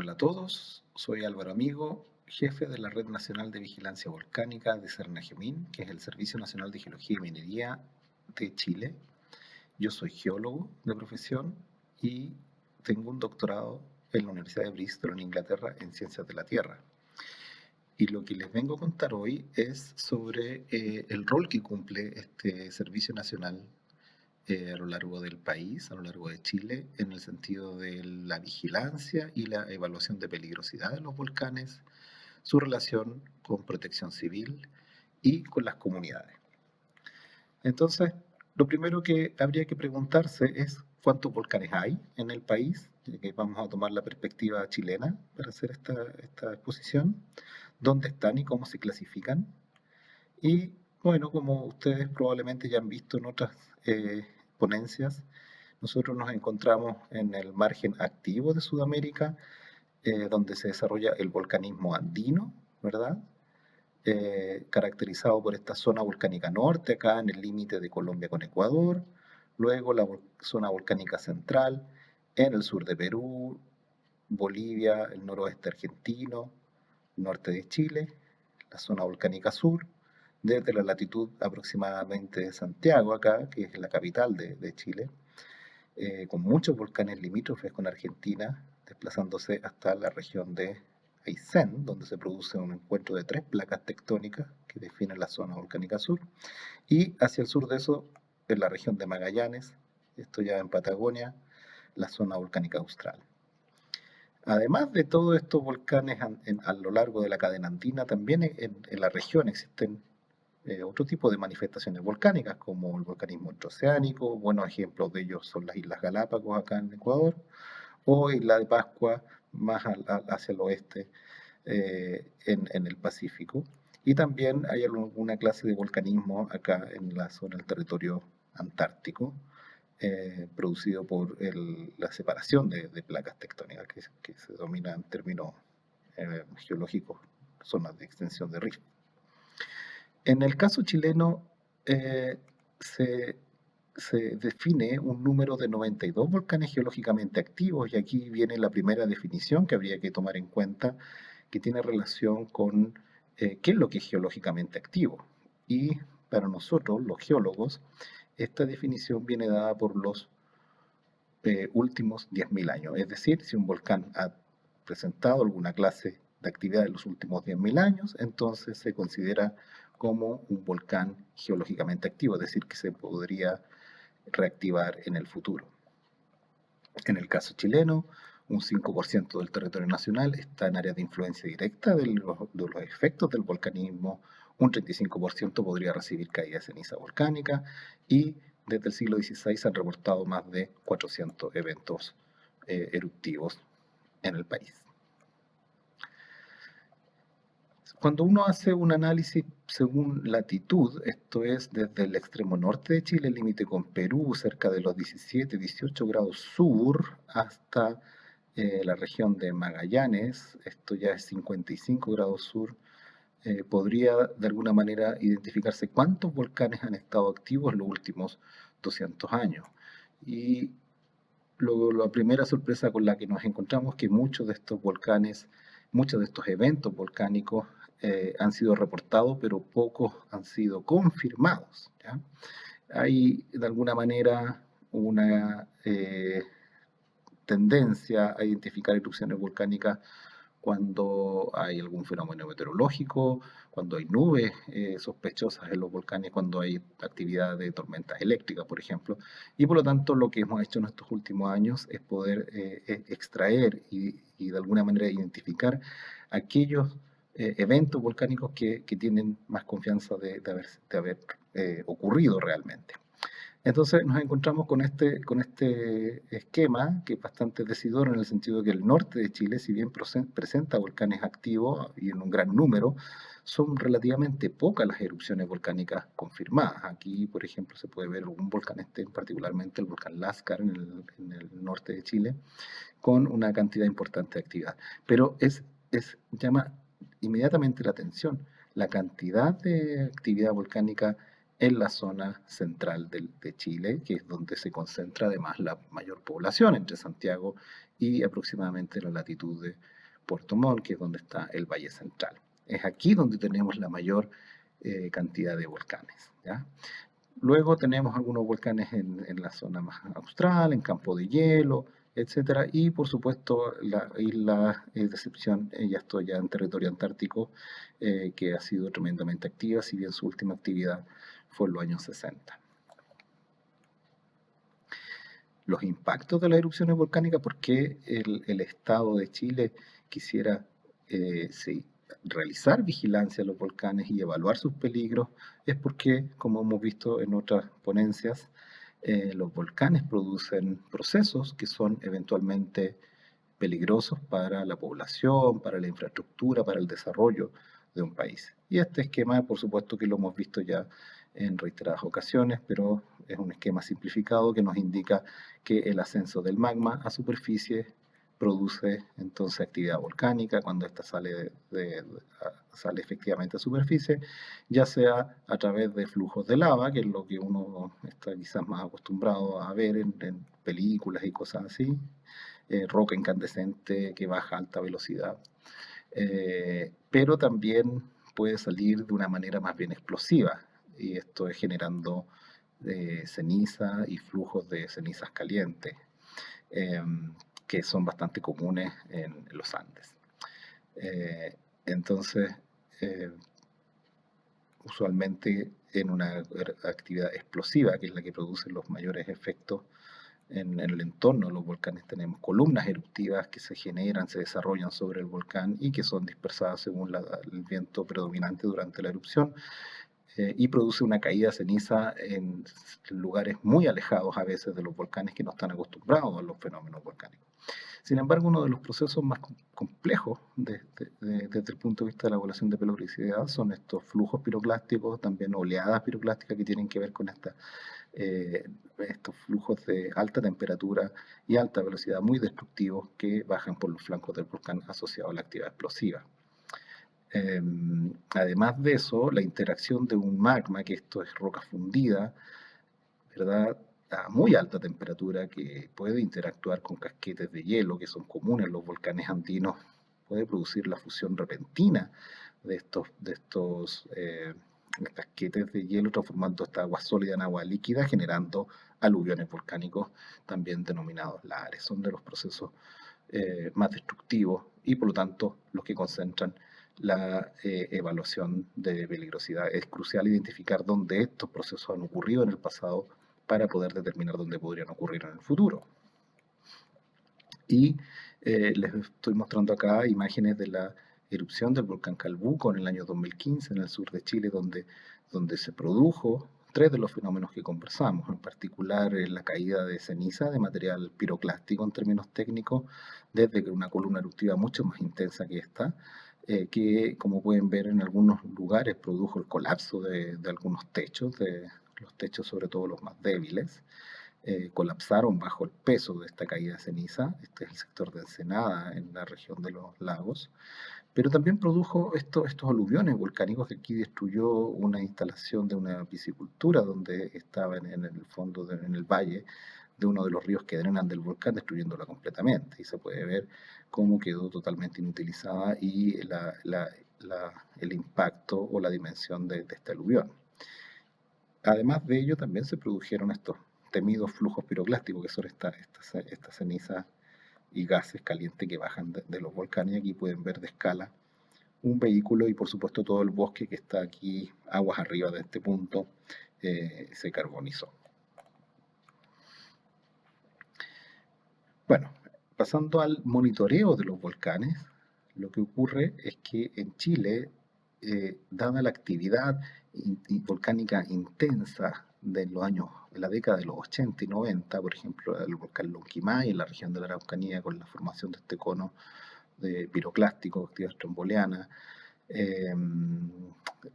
Hola a todos, soy Álvaro Amigo, jefe de la Red Nacional de Vigilancia Volcánica de Cernagemín, que es el Servicio Nacional de Geología y Minería de Chile. Yo soy geólogo de profesión y tengo un doctorado en la Universidad de Bristol, en Inglaterra, en Ciencias de la Tierra. Y lo que les vengo a contar hoy es sobre el rol que cumple este Servicio Nacional a lo largo del país, a lo largo de Chile, en el sentido de la vigilancia y la evaluación de peligrosidad de los volcanes, su relación con protección civil y con las comunidades. Entonces, lo primero que habría que preguntarse es cuántos volcanes hay en el país, ya que vamos a tomar la perspectiva chilena para hacer esta exposición, dónde están y cómo se clasifican. Y bueno, como ustedes probablemente ya han visto en otras ponencias, nosotros nos encontramos en el margen activo de Sudamérica, donde se desarrolla el volcanismo andino, ¿verdad? Caracterizado por esta zona volcánica norte, acá en el límite de Colombia con Ecuador, luego la zona volcánica central, en el sur de Perú, Bolivia, el noroeste argentino, norte de Chile, la zona volcánica sur, desde la latitud aproximadamente de Santiago acá, que es la capital de Chile, con muchos volcanes limítrofes con Argentina, desplazándose hasta la región de Aysén, donde se produce un encuentro de tres placas tectónicas que definen la zona volcánica sur, y hacia el sur de eso, en la región de Magallanes, esto ya en Patagonia, la zona volcánica austral. Además de todos estos volcanes a lo largo de la cadena andina, también en la región existen otro tipo de manifestaciones volcánicas, como el volcanismo intraoceánico. Buenos ejemplos de ellos son las Islas Galápagos acá en Ecuador, o Isla de Pascua más hacia el oeste en el Pacífico. Y también hay alguna clase de volcanismo acá en la zona del territorio antártico, producido por la separación de placas tectónicas, que se denomina en términos geológicos zonas de extensión de rift. En el caso chileno eh, se, se define un número de 92 volcanes geológicamente activos, y aquí viene la primera definición que habría que tomar en cuenta, que tiene relación con qué es lo que es geológicamente activo. Y para nosotros, los geólogos, esta definición viene dada por los últimos 10.000 años. Es decir, si un volcán ha presentado alguna clase de actividad en los últimos 10.000 años, entonces se considera como un volcán geológicamente activo, es decir, que se podría reactivar en el futuro. En el caso chileno, un 5% del territorio nacional está en área de influencia directa de los efectos del volcanismo, un 35% podría recibir caída de ceniza volcánica, y desde el siglo XVI se han reportado más de 400 eventos eruptivos en el país. Cuando uno hace un análisis según latitud, esto es desde el extremo norte de Chile, el límite con Perú, cerca de los 17, 18 grados sur, hasta la región de Magallanes, esto ya es 55 grados sur, podría de alguna manera identificarse cuántos volcanes han estado activos en los últimos 200 años. Y luego la primera sorpresa con la que nos encontramos es que muchos de estos volcanes, muchos de estos eventos volcánicos han sido reportados, pero pocos han sido confirmados, ¿ya? Hay de alguna manera una tendencia a identificar erupciones volcánicas cuando hay algún fenómeno meteorológico, cuando hay nubes sospechosas en los volcanes, cuando hay actividad de tormentas eléctricas, por ejemplo. Y por lo tanto, lo que hemos hecho en estos últimos años es poder extraer y de alguna manera identificar aquellos eventos volcánicos que tienen más confianza de haber ocurrido realmente. Entonces nos encontramos con este esquema que es bastante decidor, en el sentido de que el norte de Chile, si bien presenta volcanes activos y en un gran número, son relativamente pocas las erupciones volcánicas confirmadas. Aquí, por ejemplo, se puede ver un volcán, particularmente el volcán Lascar en el norte de Chile, con una cantidad importante de actividad. Pero llama inmediatamente la atención la cantidad de actividad volcánica en la zona central de Chile, que es donde se concentra además la mayor población, entre Santiago y aproximadamente la latitud de Puerto Montt, que es donde está el Valle Central. Es aquí donde tenemos la mayor cantidad de volcanes, ¿ya? Luego tenemos algunos volcanes en la zona más austral, en campo de hielo, etcétera, y por supuesto la isla Decepción, ya estoy ya en territorio antártico, que ha sido tremendamente activa, si bien su última actividad fue en los años 60. Los impactos de las erupciones volcánicas, ¿por qué el Estado de Chile quisiera sí, realizar vigilancia a los volcanes y evaluar sus peligros? Es porque, como hemos visto en otras ponencias, los volcanes producen procesos que son eventualmente peligrosos para la población, para la infraestructura, para el desarrollo de un país. Y este esquema, por supuesto que lo hemos visto ya en reiteradas ocasiones, pero es un esquema simplificado que nos indica que el ascenso del magma a superficie produce entonces actividad volcánica cuando ésta sale efectivamente a superficie, ya sea a través de flujos de lava, que es lo que uno está quizás más acostumbrado a ver en películas y cosas así, roca incandescente que baja a alta velocidad, pero también puede salir de una manera más bien explosiva, y esto es generando ceniza y flujos de cenizas calientes, eh, que son bastante comunes en los Andes. Entonces, eh, usualmente en una actividad explosiva, que es la que produce los mayores efectos en el entorno de los volcanes, tenemos columnas eruptivas que se generan, se desarrollan sobre el volcán y que son dispersadas según el viento predominante durante la erupción, y produce una caída de ceniza en lugares muy alejados a veces de los volcanes que no están acostumbrados a los fenómenos volcánicos. Sin embargo, uno de los procesos más complejos desde el punto de vista de la evaluación de peligrosidad son estos flujos piroclásticos, también oleadas piroclásticas que tienen que ver con estos flujos de alta temperatura y alta velocidad muy destructivos que bajan por los flancos del volcán asociados a la actividad explosiva. Además de eso, la interacción de un magma, que esto es roca fundida, ¿verdad?, a muy alta temperatura, que puede interactuar con casquetes de hielo que son comunes en los volcanes andinos, puede producir la fusión repentina de estos casquetes de hielo, transformando esta agua sólida en agua líquida, generando aluviones volcánicos, también denominados lahares. Son de los procesos más destructivos y por lo tanto los que concentran la evaluación de peligrosidad. Es crucial identificar dónde estos procesos han ocurrido en el pasado para poder determinar dónde podrían ocurrir en el futuro. Y les estoy mostrando acá imágenes de la erupción del volcán Calbuco en el año 2015 en el sur de Chile, donde se produjo tres de los fenómenos que conversamos, en particular la caída de ceniza, de material piroclástico en términos técnicos, desde una columna eruptiva mucho más intensa que esta, que como pueden ver en algunos lugares produjo el colapso de algunos techos, de los techos sobre todo los más débiles, colapsaron bajo el peso de esta caída de ceniza. Este es el sector de Ensenada, en la región de los lagos, pero también produjo estos aluviones volcánicos, que aquí destruyó una instalación de una piscicultura donde estaba en el fondo, en el valle de uno de los ríos que drenan del volcán, destruyéndola completamente. Y se puede ver cómo quedó totalmente inutilizada y el impacto o la dimensión de este aluvión. Además de ello, también se produjeron estos temidos flujos piroclásticos, que son estas cenizas y gases calientes que bajan de los volcanes. Aquí pueden ver de escala un vehículo y por supuesto todo el bosque que está aquí aguas arriba de este punto se carbonizó. Bueno, pasando al monitoreo de los volcanes, lo que ocurre es que en Chile, dada la actividad volcánica intensa de la década de los 80 y 90, por ejemplo, el volcán Lonquimay en la región de la Araucanía, con la formación de este cono de piroclástico, actividad stromboliana,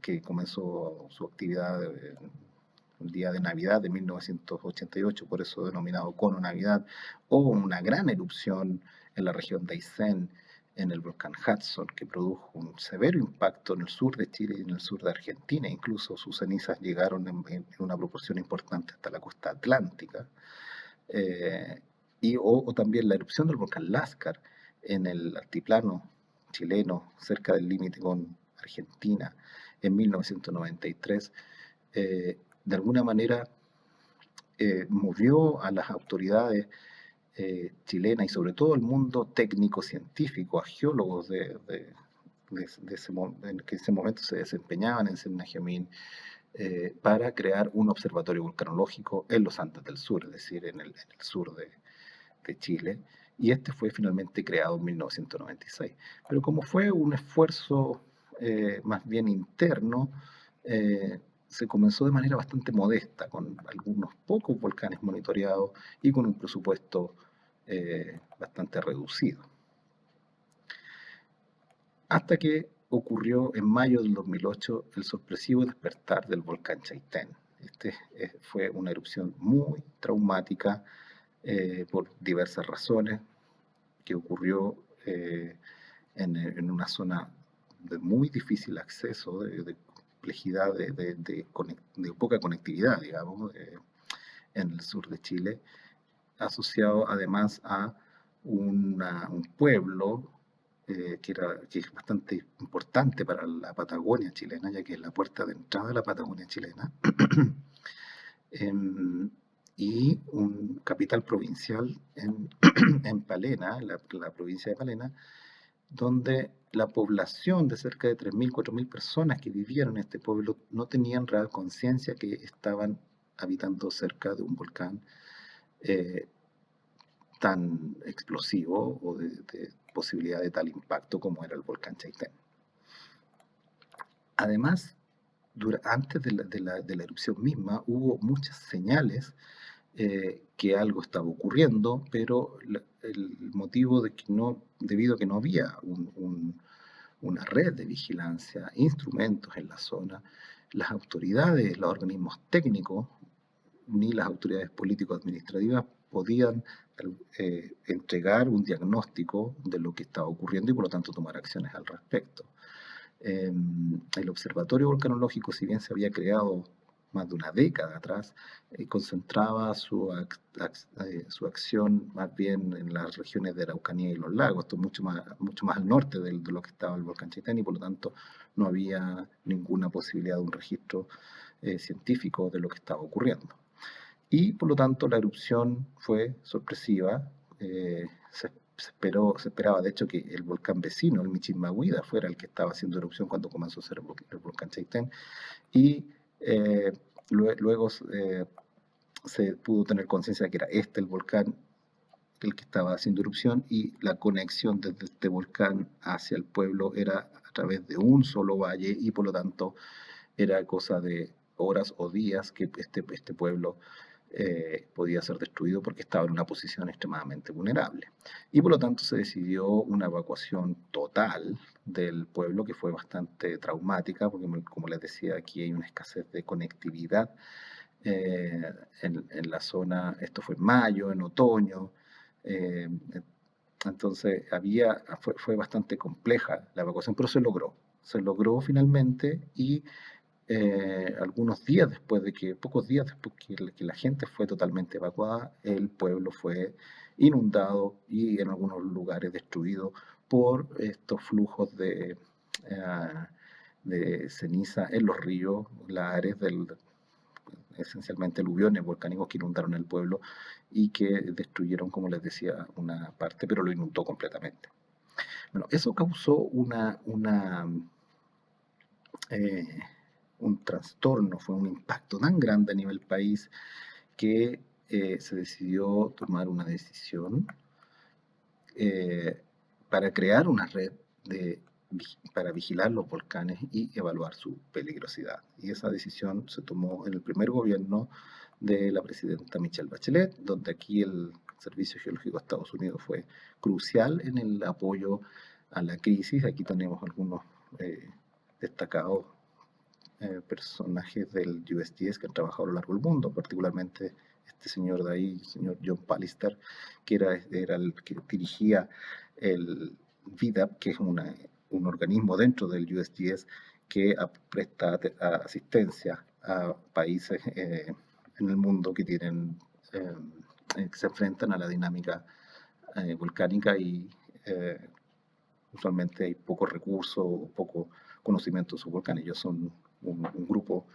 que comenzó su actividad el día de Navidad de 1988, por eso denominado Cono Navidad, o una gran erupción en la región de Aysén en el volcán Hudson, que produjo un severo impacto en el sur de Chile y en el sur de Argentina. Incluso sus cenizas llegaron en una proporción importante hasta la costa atlántica. Eh, o también la erupción del volcán Lascar en el altiplano chileno, cerca del límite con Argentina, en 1993, de alguna manera movió a las autoridades chilenas y sobre todo al mundo técnico-científico, a geólogos que en ese momento se desempeñaban en Senajemín, para crear un observatorio volcanológico en los Andes del Sur, es decir, en el sur de Chile, y este fue finalmente creado en 1996. Pero como fue un esfuerzo más bien interno, se comenzó de manera bastante modesta, con algunos pocos volcanes monitoreados y con un presupuesto bastante reducido. Hasta que ocurrió en mayo del 2008 el sorpresivo despertar del volcán Chaitén. Este fue una erupción muy traumática por diversas razones, que ocurrió en una zona de muy difícil acceso, de complejidad, de poca conectividad, digamos, en el sur de Chile, asociado además a un pueblo que es bastante importante para la Patagonia chilena, ya que es la puerta de entrada de la Patagonia chilena, y un capital provincial en Palena, la provincia de Palena, donde la población de cerca de 3.000, 4.000 personas que vivieron en este pueblo no tenían real conciencia que estaban habitando cerca de un volcán eh, tan explosivo o de posibilidad de tal impacto como era el volcán Chaitén. Además, antes de la erupción misma hubo muchas señales que algo estaba ocurriendo, pero el motivo de que no, debido a que no había una red de vigilancia, instrumentos en la zona, las autoridades, los organismos técnicos, ni las autoridades político-administrativas podían entregar un diagnóstico de lo que estaba ocurriendo y por lo tanto tomar acciones al respecto. El observatorio volcanológico, si bien se había creado más de una década atrás, concentraba su acción más bien en las regiones de Araucanía y los lagos, esto mucho más al norte de lo que estaba el volcán Chaitén, y por lo tanto no había ninguna posibilidad de un registro científico de lo que estaba ocurriendo. Y por lo tanto la erupción fue sorpresiva. Se esperaba, de hecho, que el volcán vecino, el Michimahuida, fuera el que estaba haciendo erupción cuando comenzó a ser el volcán Chaitén. Y luego se pudo tener conciencia de que era este el volcán el que estaba haciendo erupción, y la conexión desde este volcán hacia el pueblo era a través de un solo valle, y por lo tanto era cosa de horas o días que este pueblo podía ser destruido porque estaba en una posición extremadamente vulnerable. Y por lo tanto se decidió una evacuación total del pueblo, que fue bastante traumática, porque como les decía, aquí hay una escasez de conectividad en la zona. Esto fue en mayo, en otoño. eh, entonces fue bastante compleja la evacuación, pero se logró finalmente. Y algunos días después pocos días después que la gente fue totalmente evacuada, el pueblo fue inundado y en algunos lugares destruido por estos flujos de ceniza en los ríos, lares esencialmente aluviones volcánicos que inundaron el pueblo y que destruyeron, como les decía, una parte, pero lo inundó completamente. Bueno, eso causó eh, un trastorno, fue un impacto tan grande a nivel país que se decidió tomar una decisión para crear una red para vigilar los volcanes y evaluar su peligrosidad. Y esa decisión se tomó en el primer gobierno de la presidenta Michelle Bachelet, donde aquí el Servicio Geológico de Estados Unidos fue crucial en el apoyo a la crisis. Aquí tenemos algunos destacados personajes del USGS que han trabajado a lo largo del mundo, particularmente este señor de ahí, el señor John Pallister, que era el que dirigía VIDAP, que es un organismo dentro del USGS que presta asistencia a países en el mundo que tienen que se enfrentan a la dinámica volcánica y usualmente hay pocos recursos o poco conocimiento de sus volcanes. Ellos son un grupo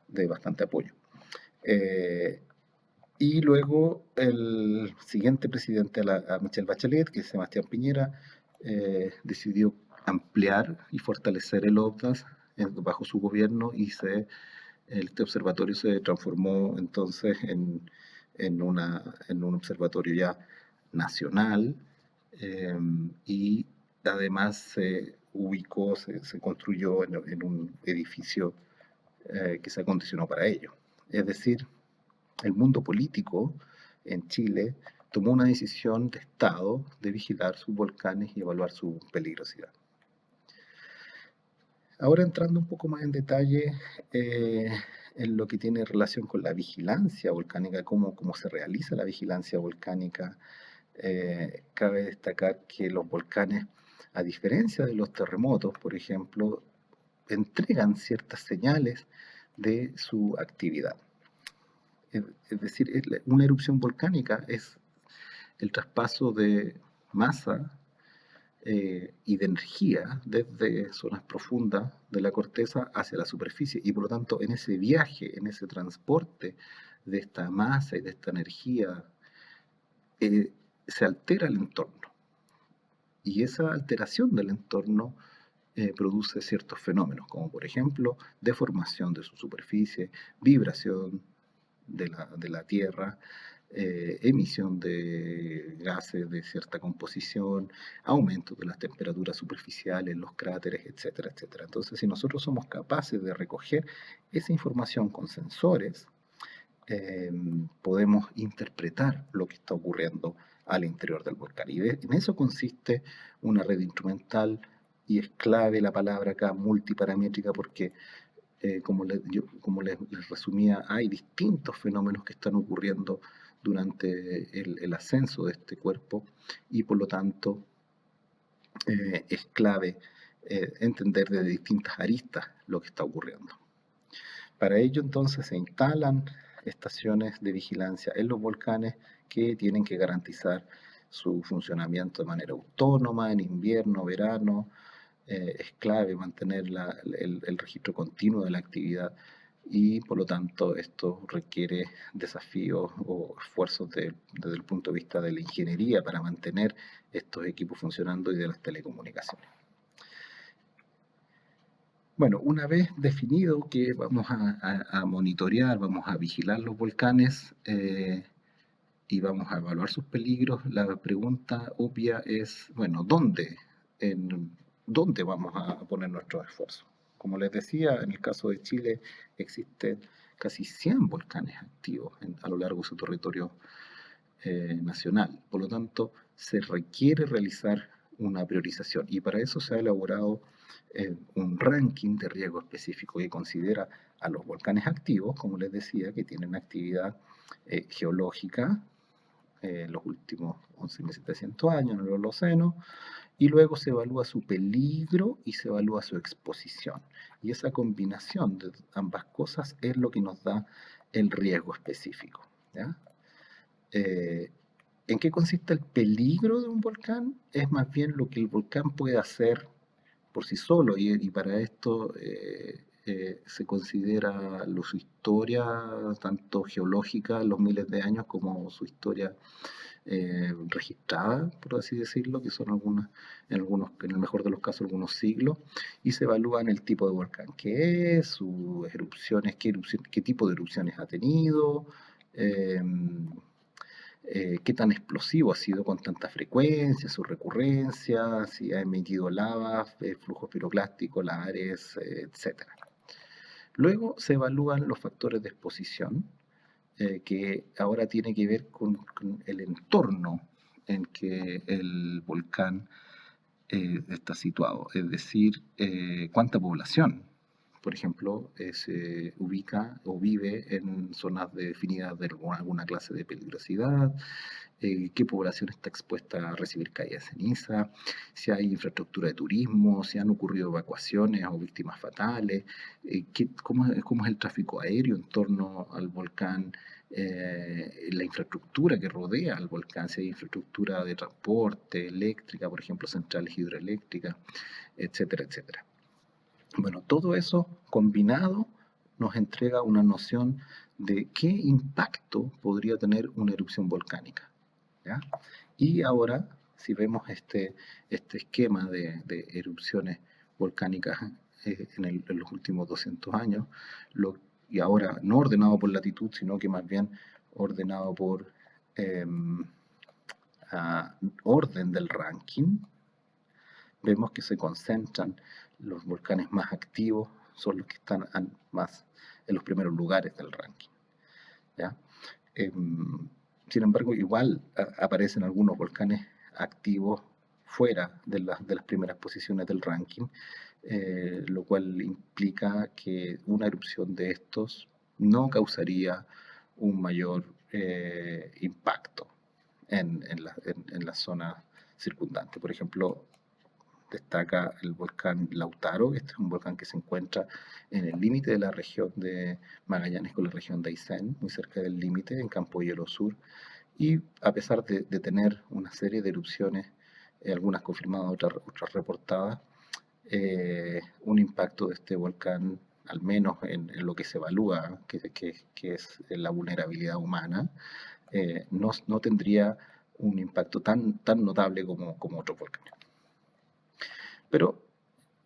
de bastante apoyo. Y luego el siguiente presidente, a Michelle Bachelet, que es Sebastián Piñera, decidió ampliar y fortalecer el OBDAS bajo su gobierno y este observatorio se transformó entonces en un observatorio ya nacional y además se ubicó, se construyó en un edificio que se acondicionó para ello. Es decir, el mundo político en Chile tomó una decisión de Estado de vigilar sus volcanes y evaluar su peligrosidad. Ahora entrando un poco más en detalle en lo que tiene relación con la vigilancia volcánica, cómo se realiza la vigilancia volcánica, cabe destacar que los volcanes, a diferencia de los terremotos, por ejemplo, entregan ciertas señales de su actividad. Es decir, una erupción volcánica es el traspaso de masa y de energía desde zonas profundas de la corteza hacia la superficie y por lo tanto en ese viaje, en ese transporte de esta masa y de esta energía se altera el entorno y esa alteración del entorno produce ciertos fenómenos como por ejemplo deformación de su superficie, vibración de la Tierra, emisión de gases de cierta composición, aumento de las temperaturas superficiales, los cráteres, etcétera, etcétera. Entonces, si nosotros somos capaces de recoger esa información con sensores, podemos interpretar lo que está ocurriendo al interior del volcán. Y en eso consiste una red instrumental y es clave la palabra acá multiparamétrica porque como les resumía, hay distintos fenómenos que están ocurriendo durante el ascenso de este cuerpo y por lo tanto es clave entender desde distintas aristas lo que está ocurriendo. Para ello entonces se instalan estaciones de vigilancia en los volcanes que tienen que garantizar su funcionamiento de manera autónoma en invierno, verano, es clave mantener el registro continuo de la actividad y por lo tanto esto requiere desafíos o esfuerzos desde el punto de vista de la ingeniería para mantener estos equipos funcionando y de las telecomunicaciones. Bueno, una vez definido que vamos a monitorear, vamos a vigilar los volcanes y vamos a evaluar sus peligros, la pregunta obvia es, bueno, ¿dónde vamos a poner nuestros esfuerzos? Como les decía, en el caso de Chile existen casi 100 volcanes activos a lo largo de su territorio nacional. Por lo tanto, se requiere realizar una priorización y para eso se ha elaborado un ranking de riesgo específico que considera a los volcanes activos, como les decía, que tienen actividad geológica los últimos 11.700 años en el Holoceno, y luego se evalúa su peligro y se evalúa su exposición. Y esa combinación de ambas cosas es lo que nos da el riesgo específico. ¿Ya? ¿En qué consiste el peligro de un volcán? Es más bien lo que el volcán puede hacer por sí solo y para esto se considera su historia, tanto geológica, los miles de años, como su historia registrada, por así decirlo, que son en el mejor de los casos, algunos siglos, y se evalúan el tipo de volcán que es, sus erupciones, qué tipo de erupciones ha tenido, qué tan explosivo ha sido con tanta frecuencia, su recurrencia, si ha emitido lava, flujos piroclásticos, lahares, etc. Luego se evalúan los factores de exposición, que ahora tiene que ver con el entorno en que el volcán está situado, es decir, cuánta población, por ejemplo, se ubica o vive en zonas definidas de alguna clase de peligrosidad, qué población está expuesta a recibir caída de ceniza, si hay infraestructura de turismo, si han ocurrido evacuaciones o víctimas fatales, cómo es el tráfico aéreo en torno al volcán, la infraestructura que rodea al volcán, si hay infraestructura de transporte, eléctrica, por ejemplo, centrales hidroeléctricas, etcétera, etcétera. Bueno, todo eso combinado nos entrega una noción de qué impacto podría tener una erupción volcánica, ¿ya? Y ahora, si vemos este esquema de erupciones volcánicas en los últimos 200 años, y ahora no ordenado por latitud, sino que más bien ordenado por orden del ranking, vemos que se concentran los volcanes más activos, son los que están más en los primeros lugares del ranking, ¿ya? Sin embargo, igual aparecen algunos volcanes activos fuera de las primeras posiciones del ranking, lo cual implica que una erupción de estos no causaría un mayor impacto en la zona circundante. Por ejemplo, destaca el volcán Lautaro. Este es un volcán que se encuentra en el límite de la región de Magallanes con la región de Aysén, muy cerca del límite, en Campo Hielo Sur, y a pesar de tener una serie de erupciones, algunas confirmadas, otras reportadas, un impacto de este volcán, al menos en lo que se evalúa, que es la vulnerabilidad humana, no tendría un impacto tan notable como otros volcanes. Pero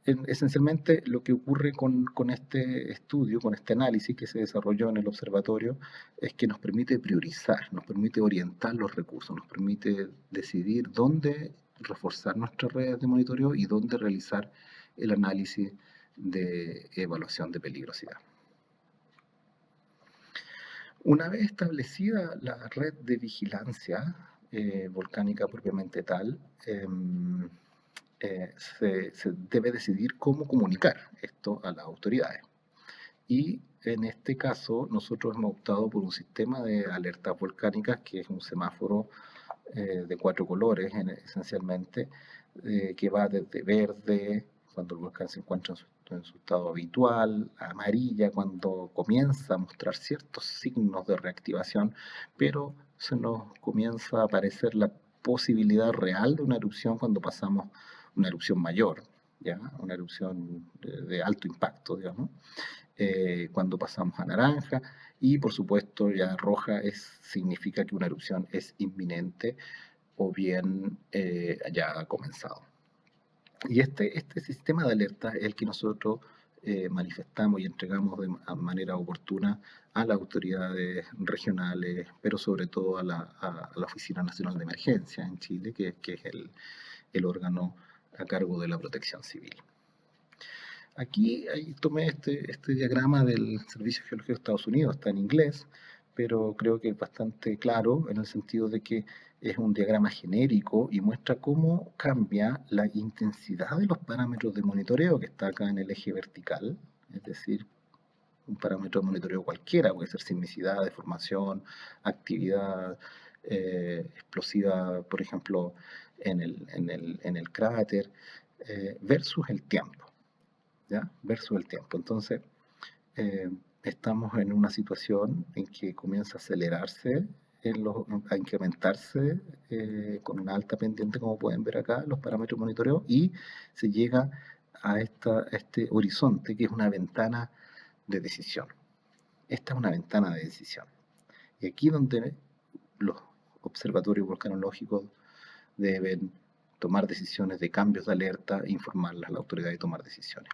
esencialmente lo que ocurre con este estudio, con este análisis que se desarrolló en el observatorio, es que nos permite priorizar, nos permite orientar los recursos, nos permite decidir dónde reforzar nuestras redes de monitoreo y dónde realizar el análisis de evaluación de peligrosidad. Una vez establecida la red de vigilancia volcánica propiamente tal, se debe decidir cómo comunicar esto a las autoridades. Y en este caso, nosotros hemos optado por un sistema de alertas volcánicas, que es un semáforo de 4 colores, esencialmente, que va desde verde, cuando el volcán se encuentra en su estado habitual, amarilla, cuando comienza a mostrar ciertos signos de reactivación, pero se nos comienza a aparecer la posibilidad real de una erupción cuando pasamos una erupción mayor, ¿ya? Una erupción de alto impacto, digamos, cuando pasamos a naranja, y por supuesto ya roja significa que una erupción es inminente o bien ya ha comenzado. Y este sistema de alerta es el que nosotros manifestamos y entregamos de manera oportuna a las autoridades regionales, pero sobre todo a la Oficina Nacional de Emergencia en Chile, que es el órgano a cargo de la protección civil. Aquí tomé este diagrama del Servicio Geológico de Estados Unidos, está en inglés, pero creo que es bastante claro en el sentido de que es un diagrama genérico y muestra cómo cambia la intensidad de los parámetros de monitoreo que está acá en el eje vertical, es decir, un parámetro de monitoreo cualquiera, puede ser sismicidad, deformación, actividad explosiva, por ejemplo, en el cráter, versus el tiempo, ¿ya? Versus el tiempo. Entonces, estamos en una situación en que comienza a acelerarse, a incrementarse con una alta pendiente, como pueden ver acá, los parámetros de monitoreo, y se llega a este horizonte que es una ventana de decisión. Esta es una ventana de decisión. Y aquí donde los observatorios volcanológicos deben tomar decisiones de cambios de alerta e informarlas a la autoridad y tomar decisiones.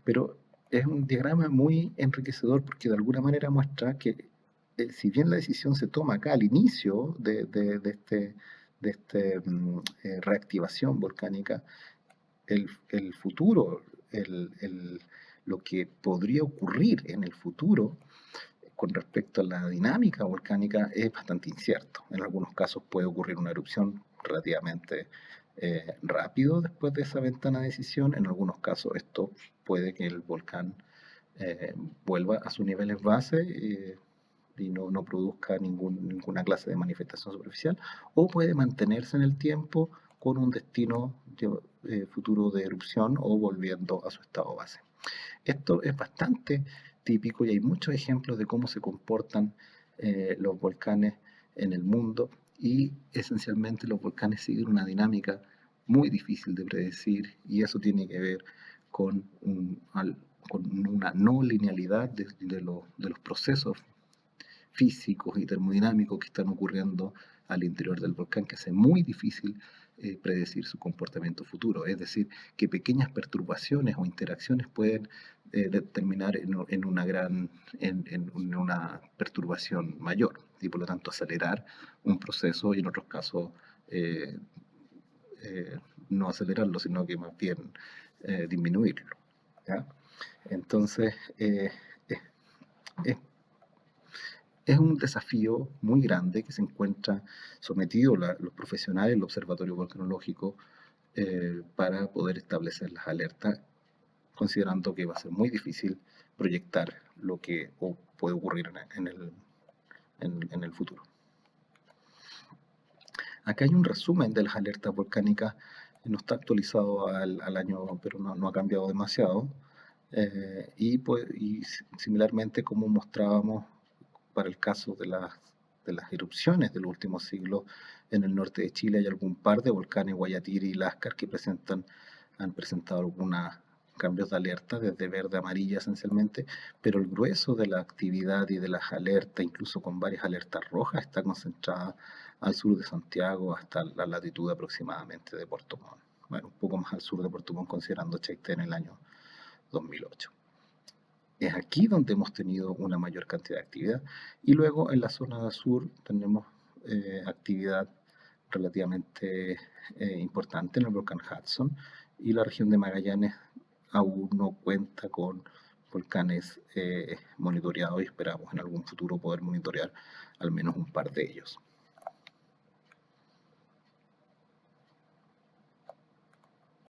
Pero es un diagrama muy enriquecedor porque de alguna manera muestra que si bien la decisión se toma acá al inicio de esta reactivación volcánica, el futuro, lo que podría ocurrir en el futuro con respecto a la dinámica volcánica es bastante incierto. En algunos casos puede ocurrir una erupción relativamente rápido después de esa ventana de decisión. En algunos casos esto puede que el volcán vuelva a sus niveles base y no produzca ninguna clase de manifestación superficial, o puede mantenerse en el tiempo con un destino futuro de erupción o volviendo a su estado base. Esto es bastante típico y hay muchos ejemplos de cómo se comportan los volcanes en el mundo, y esencialmente los volcanes siguen una dinámica muy difícil de predecir, y eso tiene que ver con, con una no linealidad de los procesos físicos y termodinámicos que están ocurriendo al interior del volcán, que hace muy difícil predecir su comportamiento futuro. Es decir, que pequeñas perturbaciones o interacciones pueden terminar en una perturbación mayor, y por lo tanto acelerar un proceso, y en otros casos eh, no acelerarlo, sino que más bien disminuirlo. ¿Ya? Entonces, es es un desafío muy grande que se encuentra sometido los profesionales del Observatorio Volcanológico para poder establecer las alertas, considerando que va a ser muy difícil proyectar lo que puede ocurrir en el futuro. Acá hay un resumen de las alertas volcánicas, no está actualizado al año, pero no ha cambiado demasiado. Y similarmente, como mostrábamos para el caso de las erupciones del último siglo, en el norte de Chile hay algún par de volcanes, Guayatiri y Láscar, que han presentado algunos cambios de alerta, desde verde a amarilla esencialmente, pero el grueso de la actividad y de las alertas, incluso con varias alertas rojas, está concentrada al sur de Santiago, hasta la latitud aproximadamente de Puerto Montt. Bueno, un poco más al sur de Puerto Montt, considerando Chaitén en el año 2008. Es aquí donde hemos tenido una mayor cantidad de actividad, y luego en la zona sur tenemos actividad relativamente importante en el volcán Hudson, y la región de Magallanes aún no cuenta con volcanes monitoreados, y esperamos en algún futuro poder monitorear al menos un par de ellos.